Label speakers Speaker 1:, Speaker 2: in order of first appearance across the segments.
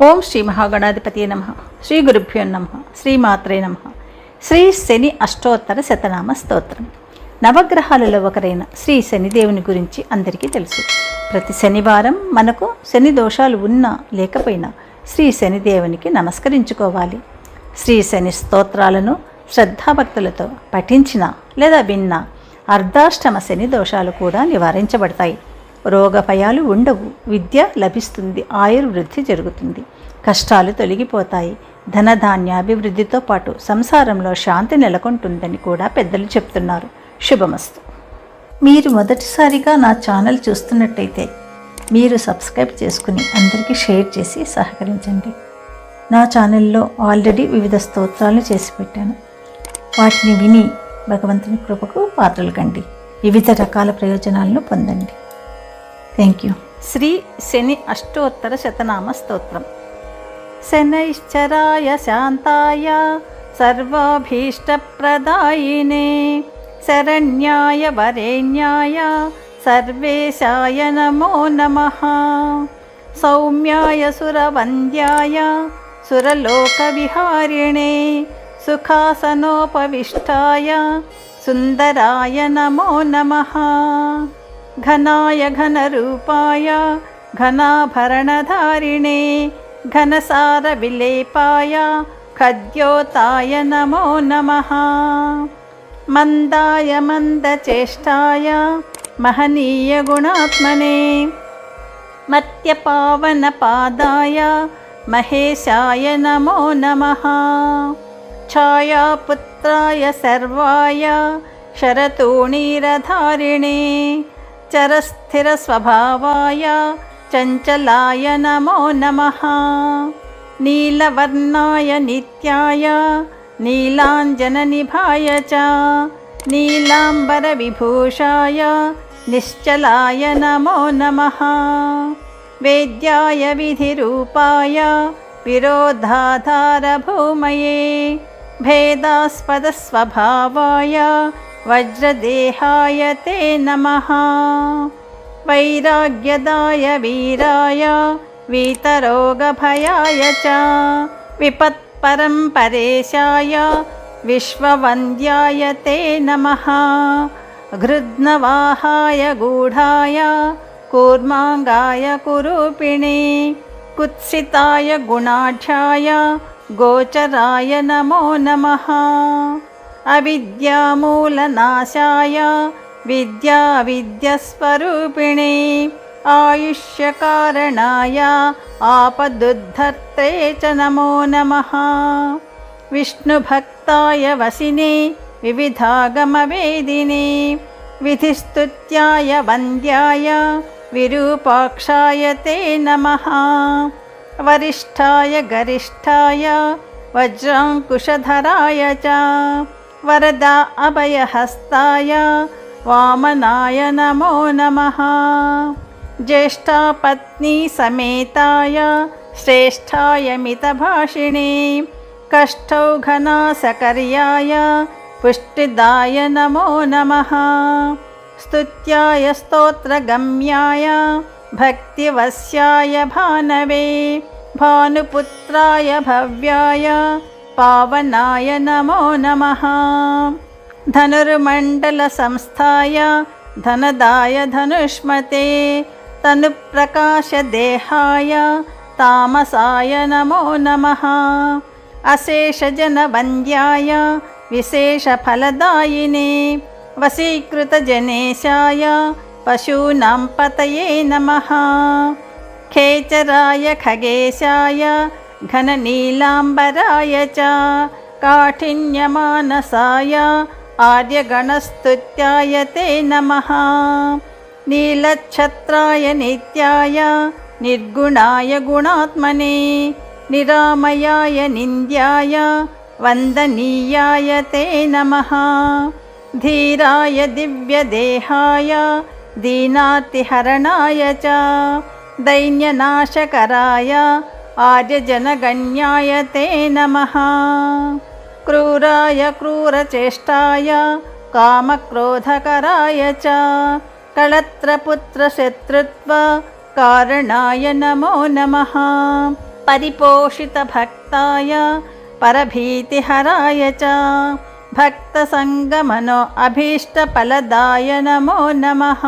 Speaker 1: ఓం శ్రీ మహాగణాధిపతి నమః. శ్రీ గురుభ్యో నమః. శ్రీమాత్రే నమః. శ్రీ శని అష్టోత్తర శతనామ స్తోత్రం. నవగ్రహాలలో ఒకరైన శ్రీ శనిదేవుని గురించి అందరికీ తెలుసు. ప్రతి శనివారం మనకు శని దోషాలు ఉన్నా లేకపోయినా శ్రీ శనిదేవునికి నమస్కరించుకోవాలి. శ్రీ శని స్తోత్రాలను శ్రద్ధాభక్తులతో పఠించిన లేదా విన్నా అర్ధాష్టమ శని దోషాలు కూడా నివారించబడతాయి. రోగ భయాలు ఉండవు, విద్య లభిస్తుంది, ఆయుర్వృద్ధి జరుగుతుంది, కష్టాలు తొలగిపోతాయి, ధనధాన్యాభివృద్ధితో పాటు సంసారంలో శాంతి నెలకొంటుందని కూడా పెద్దలు చెప్తున్నారు. శుభమస్తు. మీరు మొదటిసారిగా నా ఛానల్ చూస్తున్నట్టయితే మీరు సబ్స్క్రైబ్ చేసుకుని అందరికీ షేర్ చేసి సహకరించండి. నా ఛానల్లో ఆల్రెడీ వివిధ స్తోత్రాలు చేసి పెట్టాను. వాటిని విని భగవంతుని కృపకు పాత్రలు కండి, వివిధ రకాల ప్రయోజనాలను పొందండి. Thank you. శ్రీ శని అష్టోత్తర శతనామ స్తోత్రం. శనైశ్చరాయ శాంతాయ సర్వాభీష్టప్రదాయినే శరణ్యాయ వరేణ్యాయ సర్వేశాయ నమో నమః. సౌమ్యాయ సురవంద్యాయ సురలోకవిహారిణే సుఖాసనోపవిష్టాయ సుందరాయ నమో నమః. ఘనాయ ఘనరూపాయ ఘనాభరణధారిణే ఘనసార విలేపాయ ఖద్యోతాయ నమో నమః. మందాయ మందచేష్టాయ మహనీయ గుణాత్మనే మత్యపావన పాదాయ మహేశాయ నమో నమః. ఛాయాపుత్రాయ సర్వాయ శరతూణీరధారిణే చరస్థిరస్వభావాయ చంచలాయ నమో నమః. నీలవర్ణాయ నిత్యాయ నీలాంజననిభాయ చ నీలాంబరవిభూషాయ నిశ్చలాయ నమో నమః. వేద్యాయ విధిరూపాయ విరోధాధారభూమయే భేదాస్పదస్వభావాయ వజ్రదేహాయ తే నమః. వైరాగ్యదాయ వీరాయ వీతరోగభయాయ చ విపత్పరంపరేశాయ విశ్వవంద్యాయ తే నమః. గృధ్నవాహాయ గూఢాయ కూర్మాంగాయ కురూపిణే కుత్సితాయ గుణాఢ్యాయ గోచరాయ నమో నమః. అవిద్యామూలనాశాయ విద్యావిద్యస్వరూపిణే ఆయుష్యకారణాయ ఆపదుద్ధర్త్రే చ నమో నమః. విష్ణుభక్తాయ వసినే వివిధాగమవేదినే విధిస్తుత్యాయ వంద్యాయ విరూపాక్షాయ తే నమః. వరిష్ఠాయ గరిష్ఠాయ వజ్రాంకుశధరాయ చ వరదా అభయహస్తాయ వామనాయ నమో నమః. జ్యేష్ఠాపత్నీ సమేతాయ శ్రేష్ఠాయ మితభాషిణే కష్టౌఘనాసకర్యాయ పుష్టిదాయ నమో నమః. స్తుత్యాయ స్తోత్రగమ్యాయ భక్తివశ్యాయ భానవే భానుపుత్రాయ భవ్యాయ పావనాయ నమో నమః. ధనుర్మండల సంస్థాయ ధనదాయ ధనుష్మతే తనుప్రకాశదేహాయ తామసాయ నమో నమః. అశేషజనవంద్యాయ విశేషఫలదాయినే వశీకృతజనేశాయ పశూనాం పతయే నమః. ఖేచరాయ ఖగేశాయ ఘననీలాంబరాయ చ కాఠిన్యమానసాయ ఆర్యగణస్తుత్యాయ తే నమః. నీలఛత్రాయ నిత్యాయ నిర్గుణాయ గుణాత్మనే నిరామయాయ నింద్యాయ వందనీయాయ తే నమః. ధీరాయ దివ్యదేహాయ దీనార్తిహరణాయ చ దైన్యనాశకరాయ ఆర్యజనగణ్యాయ తే నమః. క్రూరాయ క్రూరచేష్టాయ కామక్రోధకరాయ చ కళత్రపుత్రశత్రుత్వ కారణాయ నమో నమః. परिपोषितभक्ताय परभीतिहराय च भक्तसङ्गमनो अभीष्टफलदाय नमो नमः।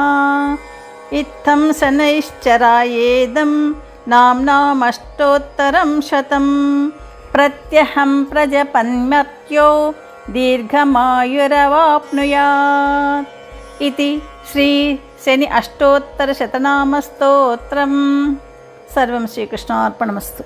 Speaker 1: इत्थं शनैश्चरायेदं नाम्नामष्टोत्तरं शतं प्रत्यहं प्रजपन्मर्त्यो दीर्घमायुरवाप्नुयात् इति श्री शनि अष्टोत्तरशतनामस्तोत्रम्। सर्वं श्रीकृष्णार्पणमस्तु।